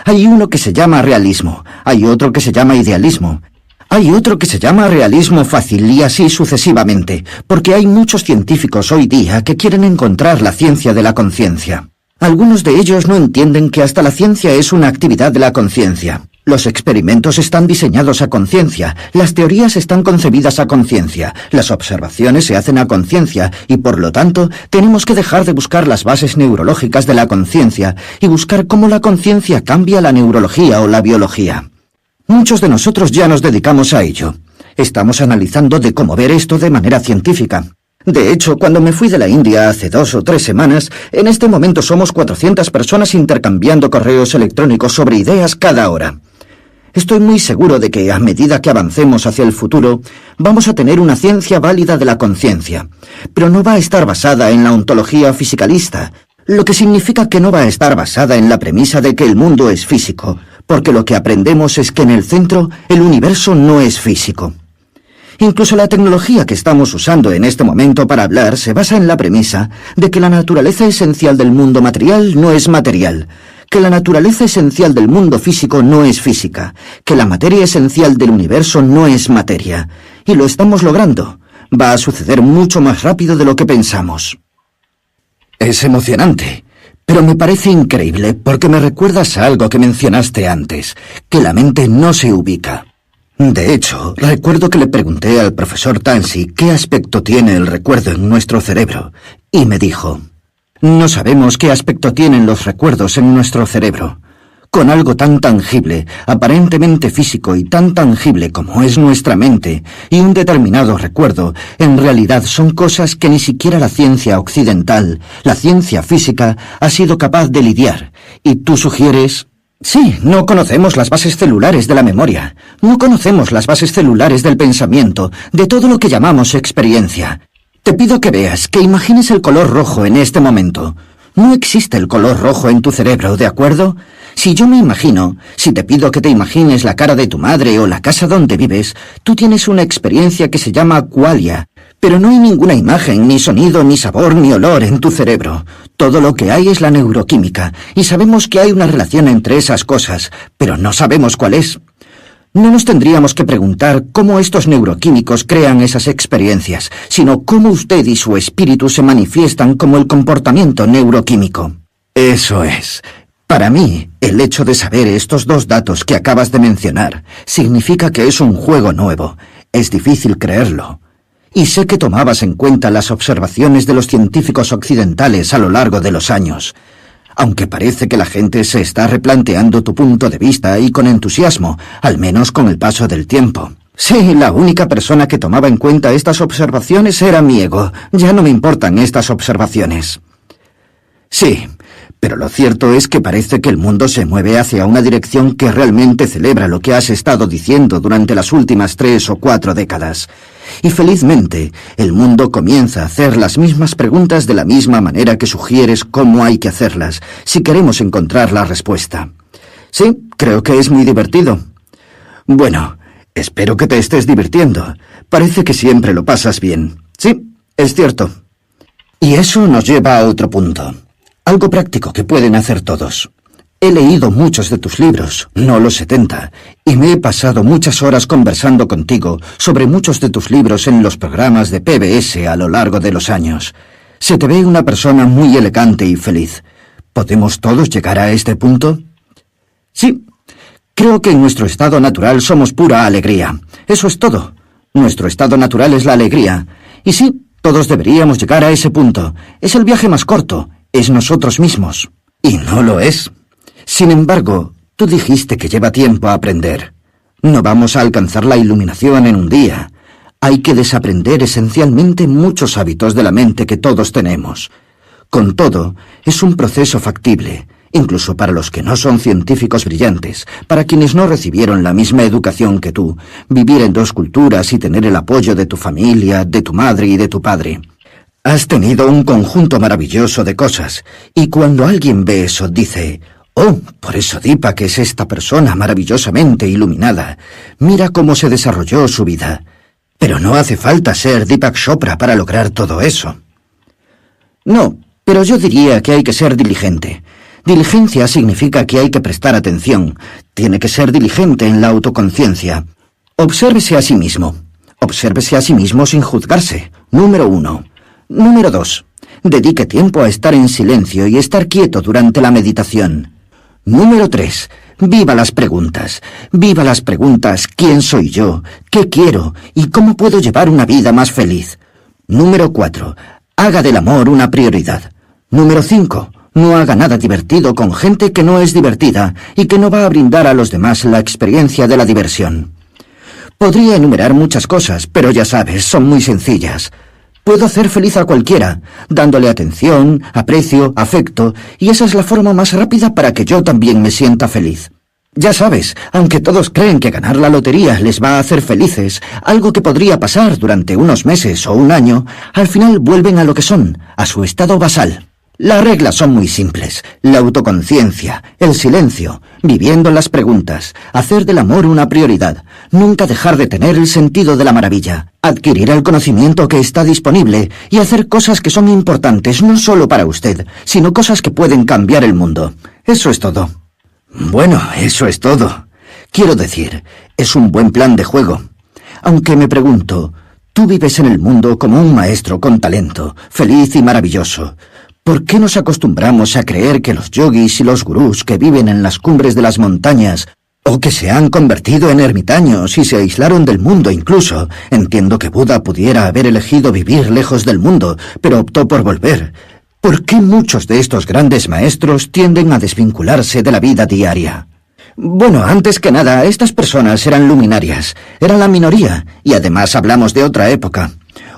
Hay uno que se llama realismo, hay otro que se llama idealismo. Hay otro que se llama realismo fácil y así sucesivamente, porque hay muchos científicos hoy día que quieren encontrar la ciencia de la conciencia. Algunos de ellos no entienden que hasta la ciencia es una actividad de la conciencia. Los experimentos están diseñados a conciencia, las teorías están concebidas a conciencia, las observaciones se hacen a conciencia y por lo tanto tenemos que dejar de buscar las bases neurológicas de la conciencia y buscar cómo la conciencia cambia la neurología o la biología. Muchos de nosotros ya nos dedicamos a ello. Estamos analizando de cómo ver esto de manera científica. De hecho, cuando me fui de la India hace 2 o 3 semanas, en este momento somos 400 personas intercambiando correos electrónicos sobre ideas cada hora. Estoy muy seguro de que, a medida que avancemos hacia el futuro, vamos a tener una ciencia válida de la conciencia, pero no va a estar basada en la ontología fisicalista, lo que significa que no va a estar basada en la premisa de que el mundo es físico, porque lo que aprendemos es que en el centro el universo no es físico. Incluso la tecnología que estamos usando en este momento para hablar se basa en la premisa de que la naturaleza esencial del mundo material no es material, que la naturaleza esencial del mundo físico no es física, que la materia esencial del universo no es materia. Y lo estamos logrando. Va a suceder mucho más rápido de lo que pensamos. Es emocionante, pero me parece increíble porque me recuerdas a algo que mencionaste antes, que la mente no se ubica. De hecho, recuerdo que le pregunté al profesor Tansey qué aspecto tiene el recuerdo en nuestro cerebro, y me dijo: no sabemos qué aspecto tienen los recuerdos en nuestro cerebro. Con algo tan tangible, aparentemente físico y tan tangible como es nuestra mente, y un determinado recuerdo, en realidad son cosas que ni siquiera la ciencia occidental, la ciencia física, ha sido capaz de lidiar. Y tú sugieres... Sí, no conocemos las bases celulares de la memoria, no conocemos las bases celulares del pensamiento, de todo lo que llamamos experiencia. Te pido que veas, que imagines el color rojo en este momento. No existe el color rojo en tu cerebro, ¿de acuerdo? Si yo me imagino, si te pido que te imagines la cara de tu madre o la casa donde vives, tú tienes una experiencia que se llama qualia, pero no hay ninguna imagen, ni sonido, ni sabor, ni olor en tu cerebro. Todo lo que hay es la neuroquímica, y sabemos que hay una relación entre esas cosas, pero no sabemos cuál es. No nos tendríamos que preguntar cómo estos neuroquímicos crean esas experiencias, sino cómo usted y su espíritu se manifiestan como el comportamiento neuroquímico. Eso es. Para mí, el hecho de saber estos dos datos que acabas de mencionar significa que es un juego nuevo. Es difícil creerlo. Y sé que tomabas en cuenta las observaciones de los científicos occidentales a lo largo de los años. Aunque parece que la gente se está replanteando tu punto de vista y con entusiasmo, al menos con el paso del tiempo. Sí, la única persona que tomaba en cuenta estas observaciones era mi ego. Ya no me importan estas observaciones. Sí, pero lo cierto es que parece que el mundo se mueve hacia una dirección que realmente celebra lo que has estado diciendo durante las últimas 3 o 4 décadas. Y felizmente, el mundo comienza a hacer las mismas preguntas de la misma manera que sugieres cómo hay que hacerlas, si queremos encontrar la respuesta. Sí, creo que es muy divertido. Bueno, espero que te estés divirtiendo. Parece que siempre lo pasas bien. Sí, es cierto. Y eso nos lleva a otro punto. Algo práctico que pueden hacer todos. He leído muchos de tus libros, no los 70, y me he pasado muchas horas conversando contigo sobre muchos de tus libros en los programas de PBS a lo largo de los años. Se te ve una persona muy elegante y feliz. ¿Podemos todos llegar a este punto? Sí. Creo que en nuestro estado natural somos pura alegría. Eso es todo. Nuestro estado natural es la alegría. Y sí, todos deberíamos llegar a ese punto. Es el viaje más corto. Es nosotros mismos. Y no lo es. Sin embargo, tú dijiste que lleva tiempo a aprender. No vamos a alcanzar la iluminación en un día. Hay que desaprender esencialmente muchos hábitos de la mente que todos tenemos. Con todo, es un proceso factible, incluso para los que no son científicos brillantes, para quienes no recibieron la misma educación que tú, vivir en 2 culturas y tener el apoyo de tu familia, de tu madre y de tu padre. Has tenido un conjunto maravilloso de cosas, y cuando alguien ve eso dice: «Oh, por eso Deepak es esta persona maravillosamente iluminada. Mira cómo se desarrolló su vida». Pero no hace falta ser Deepak Chopra para lograr todo eso. No, pero yo diría que hay que ser diligente. Diligencia significa que hay que prestar atención. Tiene que ser diligente en la autoconciencia. Obsérvese a sí mismo. Obsérvese a sí mismo sin juzgarse. Número 1. Número 2. Dedique tiempo a estar en silencio y estar quieto durante la meditación. Número 3. Viva las preguntas. Viva las preguntas: ¿quién soy yo? ¿Qué quiero? ¿Y cómo puedo llevar una vida más feliz? Número 4. Haga del amor una prioridad. Número 5. No haga nada divertido con gente que no es divertida y que no va a brindar a los demás la experiencia de la diversión. Podría enumerar muchas cosas, pero ya sabes, son muy sencillas. Puedo hacer feliz a cualquiera, dándole atención, aprecio, afecto, y esa es la forma más rápida para que yo también me sienta feliz. Ya sabes, aunque todos creen que ganar la lotería les va a hacer felices, algo que podría pasar durante unos meses o un año, al final vuelven a lo que son, a su estado basal. Las reglas son muy simples: la autoconciencia, el silencio, viviendo las preguntas, hacer del amor una prioridad, nunca dejar de tener el sentido de la maravilla, adquirir el conocimiento que está disponible y hacer cosas que son importantes no solo para usted, sino cosas que pueden cambiar el mundo. Eso es todo. Bueno, eso es todo. Quiero decir, es un buen plan de juego. Aunque me pregunto, tú vives en el mundo como un maestro con talento, feliz y maravilloso. ¿Por qué nos acostumbramos a creer que los yogis y los gurús que viven en las cumbres de las montañas, o que se han convertido en ermitaños y se aislaron del mundo incluso? Entiendo que Buda pudiera haber elegido vivir lejos del mundo, pero optó por volver. ¿Por qué muchos de estos grandes maestros tienden a desvincularse de la vida diaria? Bueno, antes que nada, estas personas eran luminarias, eran la minoría, y además hablamos de otra época.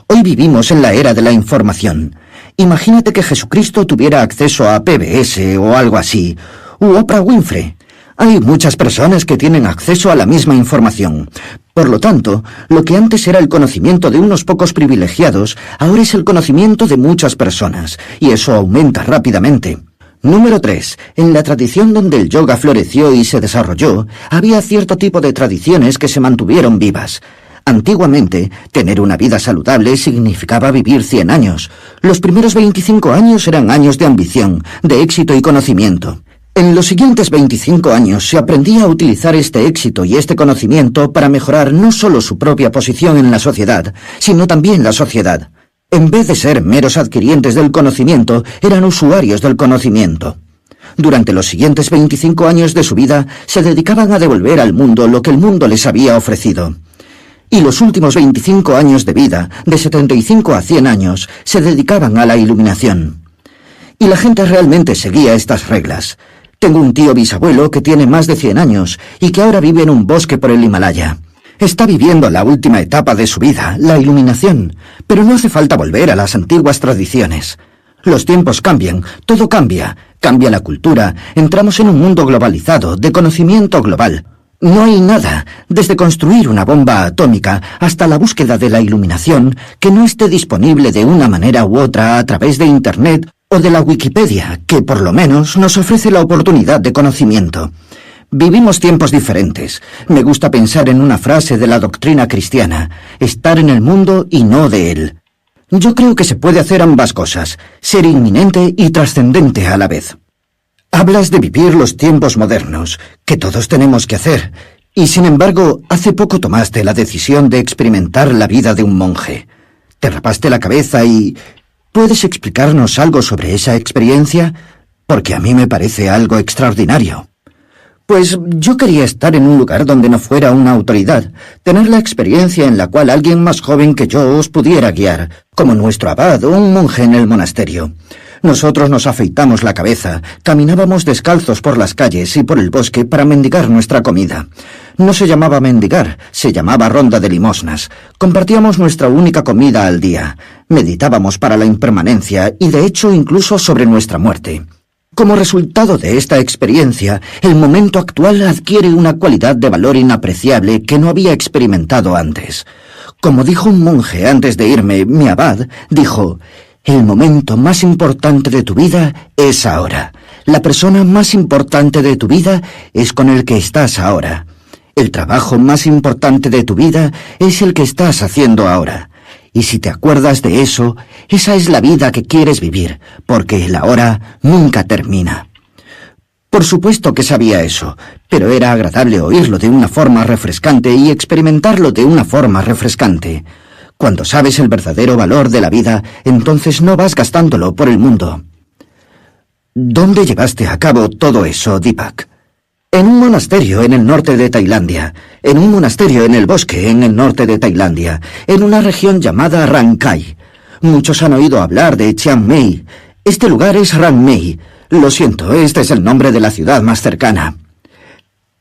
Hoy vivimos en la era de la información. Imagínate que Jesucristo tuviera acceso a PBS o algo así, u Oprah Winfrey. Hay muchas personas que tienen acceso a la misma información. Por lo tanto, lo que antes era el conocimiento de unos pocos privilegiados, ahora es el conocimiento de muchas personas, y eso aumenta rápidamente. Número 3. En la tradición donde el yoga floreció y se desarrolló, había cierto tipo de tradiciones que se mantuvieron vivas. Antiguamente, tener una vida saludable significaba vivir 100 años. Los primeros 25 años eran años de ambición, de éxito y conocimiento. En los siguientes 25 años se aprendía a utilizar este éxito y este conocimiento para mejorar no solo su propia posición en la sociedad, sino también la sociedad. En vez de ser meros adquirientes del conocimiento, eran usuarios del conocimiento. Durante los siguientes 25 años de su vida, se dedicaban a devolver al mundo lo que el mundo les había ofrecido. Y los últimos 25 años de vida, de 75 a 100 años, se dedicaban a la iluminación. Y la gente realmente seguía estas reglas. Tengo un tío bisabuelo que tiene más de 100 años y que ahora vive en un bosque por el Himalaya. Está viviendo la última etapa de su vida, la iluminación, pero no hace falta volver a las antiguas tradiciones. Los tiempos cambian, todo cambia, cambia la cultura, entramos en un mundo globalizado, de conocimiento global. No hay nada, desde construir una bomba atómica hasta la búsqueda de la iluminación, que no esté disponible de una manera u otra a través de Internet o de la Wikipedia, que por lo menos nos ofrece la oportunidad de conocimiento. Vivimos tiempos diferentes. Me gusta pensar en una frase de la doctrina cristiana: estar en el mundo y no de él. Yo creo que se puede hacer ambas cosas, ser inminente y trascendente a la vez. Hablas de vivir los tiempos modernos, que todos tenemos que hacer, y sin embargo, hace poco tomaste la decisión de experimentar la vida de un monje. Te rapaste la cabeza y... ¿puedes explicarnos algo sobre esa experiencia? Porque a mí me parece algo extraordinario. Pues yo quería estar en un lugar donde no fuera una autoridad, tener la experiencia en la cual alguien más joven que yo os pudiera guiar, como nuestro abad o un monje en el monasterio. Nosotros nos afeitamos la cabeza, caminábamos descalzos por las calles y por el bosque para mendigar nuestra comida. No se llamaba mendigar, se llamaba ronda de limosnas. Compartíamos nuestra única comida al día. Meditábamos para la impermanencia y de hecho incluso sobre nuestra muerte. Como resultado de esta experiencia, el momento actual adquiere una cualidad de valor inapreciable que no había experimentado antes. Como dijo un monje antes de irme, mi abad, dijo: el momento más importante de tu vida es ahora. La persona más importante de tu vida es con el que estás ahora. El trabajo más importante de tu vida es el que estás haciendo ahora. Y si te acuerdas de eso, esa es la vida que quieres vivir, porque el ahora nunca termina. Por supuesto que sabía eso, pero era agradable oírlo de una forma refrescante y experimentarlo de una forma refrescante. Cuando sabes el verdadero valor de la vida, entonces no vas gastándolo por el mundo. ¿Dónde llevaste a cabo todo eso, Deepak? En un monasterio en el norte de Tailandia, en un monasterio en el bosque en el norte de Tailandia, en una región llamada Rang Khai. Muchos han oído hablar de Chiang Mai. Este lugar es Rang Mai. Lo siento, este es el nombre de la ciudad más cercana.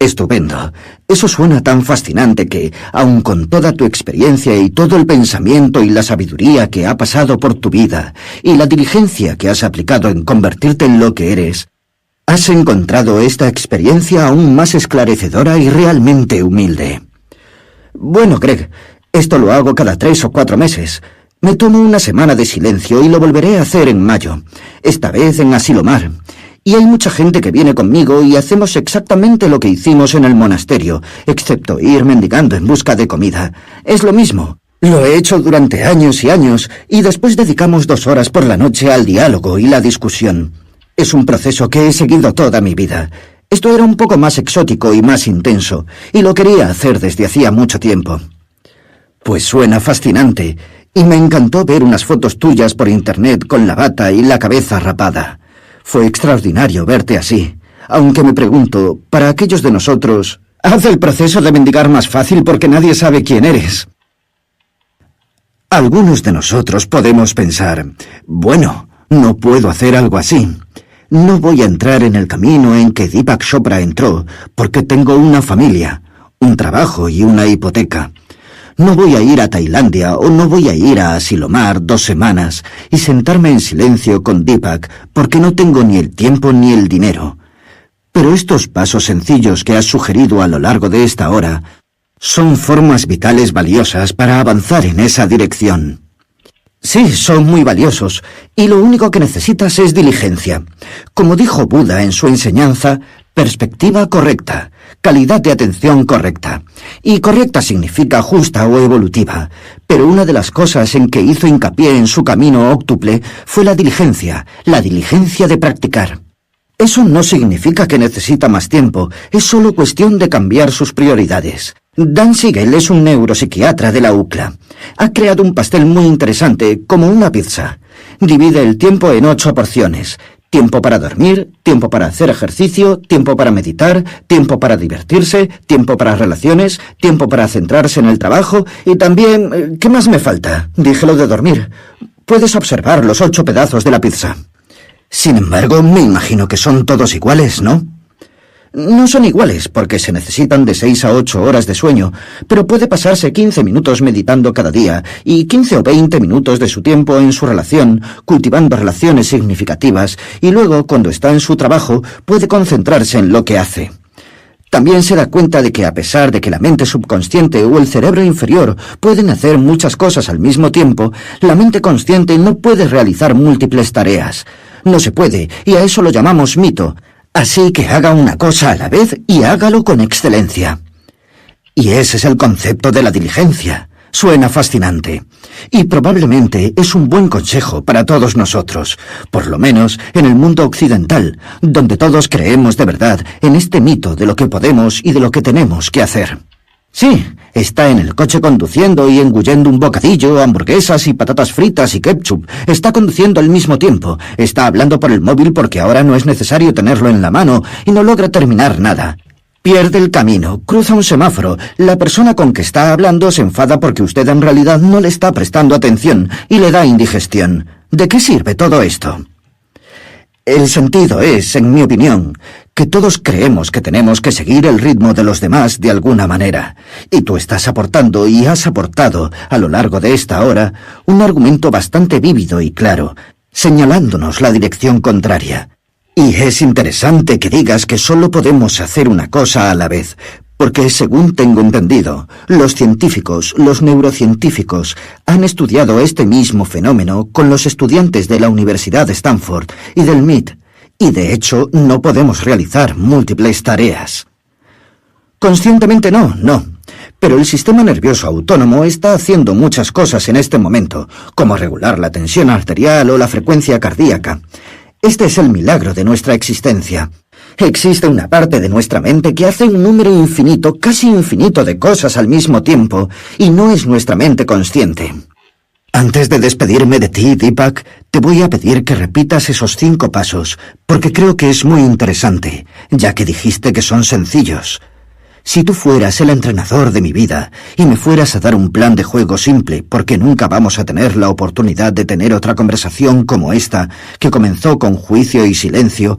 Estupendo. Eso suena tan fascinante que, aun con toda tu experiencia y todo el pensamiento y la sabiduría que ha pasado por tu vida, y la diligencia que has aplicado en convertirte en lo que eres, has encontrado esta experiencia aún más esclarecedora y realmente humilde. Bueno, Greg, esto lo hago cada 3 o 4 meses. Me tomo una semana de silencio y lo volveré a hacer en mayo, esta vez en Asilomar. Y hay mucha gente que viene conmigo y hacemos exactamente lo que hicimos en el monasterio, excepto ir mendigando en busca de comida. Es lo mismo. Lo he hecho durante años y años, y después dedicamos 2 horas por la noche al diálogo y la discusión. Es un proceso que he seguido toda mi vida. Esto era un poco más exótico y más intenso, y lo quería hacer desde hacía mucho tiempo. Pues suena fascinante, y me encantó ver unas fotos tuyas por internet con la bata y la cabeza rapada. Fue extraordinario verte así, aunque me pregunto, para aquellos de nosotros, haz el proceso de mendigar más fácil porque nadie sabe quién eres. Algunos de nosotros podemos pensar, bueno, no puedo hacer algo así. No voy a entrar en el camino en que Deepak Chopra entró porque tengo una familia, un trabajo y una hipoteca. No voy a ir a Tailandia o no voy a ir a Asilomar 2 semanas y sentarme en silencio con Deepak porque no tengo ni el tiempo ni el dinero. Pero estos pasos sencillos que has sugerido a lo largo de esta hora son formas vitales valiosas para avanzar en esa dirección. Sí, son muy valiosos, y lo único que necesitas es diligencia. Como dijo Buda en su enseñanza, perspectiva correcta, calidad de atención correcta. Y correcta significa justa o evolutiva, pero una de las cosas en que hizo hincapié en su camino óctuple fue la diligencia de practicar. Eso no significa que necesita más tiempo, es solo cuestión de cambiar sus prioridades. Dan Siegel es un neuropsiquiatra de la UCLA. Ha creado un pastel muy interesante, como una pizza. Divide el tiempo en 8 porciones. Tiempo para dormir, tiempo para hacer ejercicio, tiempo para meditar, tiempo para divertirse, tiempo para relaciones, tiempo para centrarse en el trabajo y también... ¿qué más me falta? Dije lo de dormir. Puedes observar los 8 pedazos de la pizza. Sin embargo, me imagino que son todos iguales, ¿no? No son iguales porque se necesitan de 6 a 8 horas de sueño, pero puede pasarse 15 minutos meditando cada día y 15 o 20 minutos de su tiempo en su relación, cultivando relaciones significativas, y luego, cuando está en su trabajo, puede concentrarse en lo que hace. También se da cuenta de que a pesar de que la mente subconsciente o el cerebro inferior pueden hacer muchas cosas al mismo tiempo, la mente consciente no puede realizar múltiples tareas. No se puede, y a eso lo llamamos mito. Así que haga una cosa a la vez y hágalo con excelencia. Y ese es el concepto de la diligencia. Suena fascinante. Y probablemente es un buen consejo para todos nosotros, por lo menos en el mundo occidental, donde todos creemos de verdad en este mito de lo que podemos y de lo que tenemos que hacer. Sí, está en el coche conduciendo y engullendo un bocadillo, hamburguesas y patatas fritas y ketchup. Está conduciendo al mismo tiempo. Está hablando por el móvil porque ahora no es necesario tenerlo en la mano y no logra terminar nada. Pierde el camino, cruza un semáforo. La persona con que está hablando se enfada porque usted en realidad no le está prestando atención y le da indigestión. ¿De qué sirve todo esto? El sentido es, en mi opinión, que todos creemos que tenemos que seguir el ritmo de los demás de alguna manera, y tú estás aportando y has aportado, a lo largo de esta hora, un argumento bastante vívido y claro, señalándonos la dirección contraria. Y es interesante que digas que solo podemos hacer una cosa a la vez, porque según tengo entendido, los científicos, los neurocientíficos, han estudiado este mismo fenómeno con los estudiantes de la Universidad de Stanford y del MIT, y de hecho no podemos realizar múltiples tareas. Conscientemente no, pero el sistema nervioso autónomo está haciendo muchas cosas en este momento, como regular la tensión arterial o la frecuencia cardíaca. Este es el milagro de nuestra existencia. Existe una parte de nuestra mente que hace un número infinito, casi infinito de cosas al mismo tiempo, y no es nuestra mente consciente. Antes de despedirme de ti, Deepak, te voy a pedir que repitas esos 5 pasos, porque creo que es muy interesante, ya que dijiste que son sencillos. Si tú fueras el entrenador de mi vida y me fueras a dar un plan de juego simple, porque nunca vamos a tener la oportunidad de tener otra conversación como esta, que comenzó con juicio y silencio,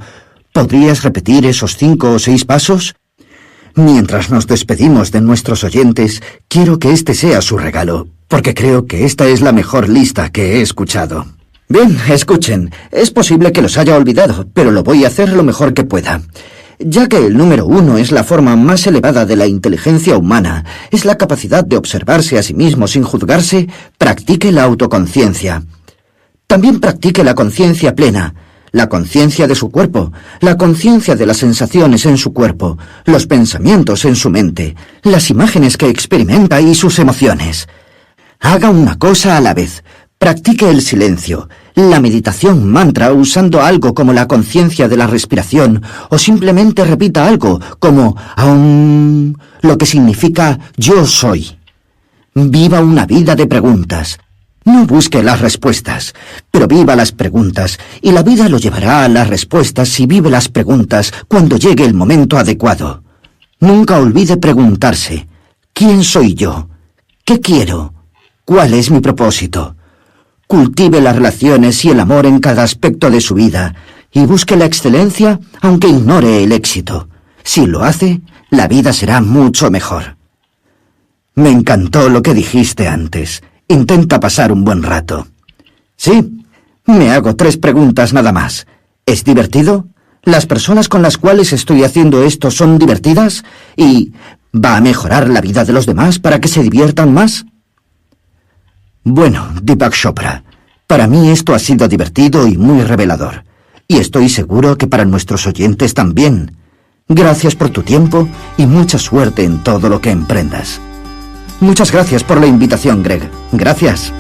¿podrías repetir esos 5 o 6 pasos? Mientras nos despedimos de nuestros oyentes, quiero que este sea su regalo, porque creo que esta es la mejor lista que he escuchado. Bien, escuchen, es posible que los haya olvidado, pero lo voy a hacer lo mejor que pueda. ya que el número 1 es la forma más elevada de la inteligencia humana, es la capacidad de observarse a sí mismo sin juzgarse, practique la autoconciencia. También practique la conciencia plena, la conciencia de su cuerpo, la conciencia de las sensaciones en su cuerpo, los pensamientos en su mente, las imágenes que experimenta y sus emociones. Haga una cosa a la vez. Practique el silencio, la meditación mantra usando algo como la conciencia de la respiración o simplemente repita algo como aum, lo que significa yo soy. Viva una vida de preguntas. No busque las respuestas, pero viva las preguntas y la vida lo llevará a las respuestas si vive las preguntas cuando llegue el momento adecuado. Nunca olvide preguntarse, ¿quién soy yo? ¿Qué quiero? ¿Cuál es mi propósito? Cultive las relaciones y el amor en cada aspecto de su vida y busque la excelencia aunque ignore el éxito. Si lo hace, la vida será mucho mejor. Me encantó lo que dijiste antes. Intenta pasar un buen rato. Sí, me hago 3 preguntas nada más. ¿Es divertido? ¿Las personas con las cuales estoy haciendo esto son divertidas? ¿Y va a mejorar la vida de los demás para que se diviertan más? Bueno, Deepak Chopra, para mí esto ha sido divertido y muy revelador. Y estoy seguro que para nuestros oyentes también. Gracias por tu tiempo y mucha suerte en todo lo que emprendas. Muchas gracias por la invitación, Greg. Gracias.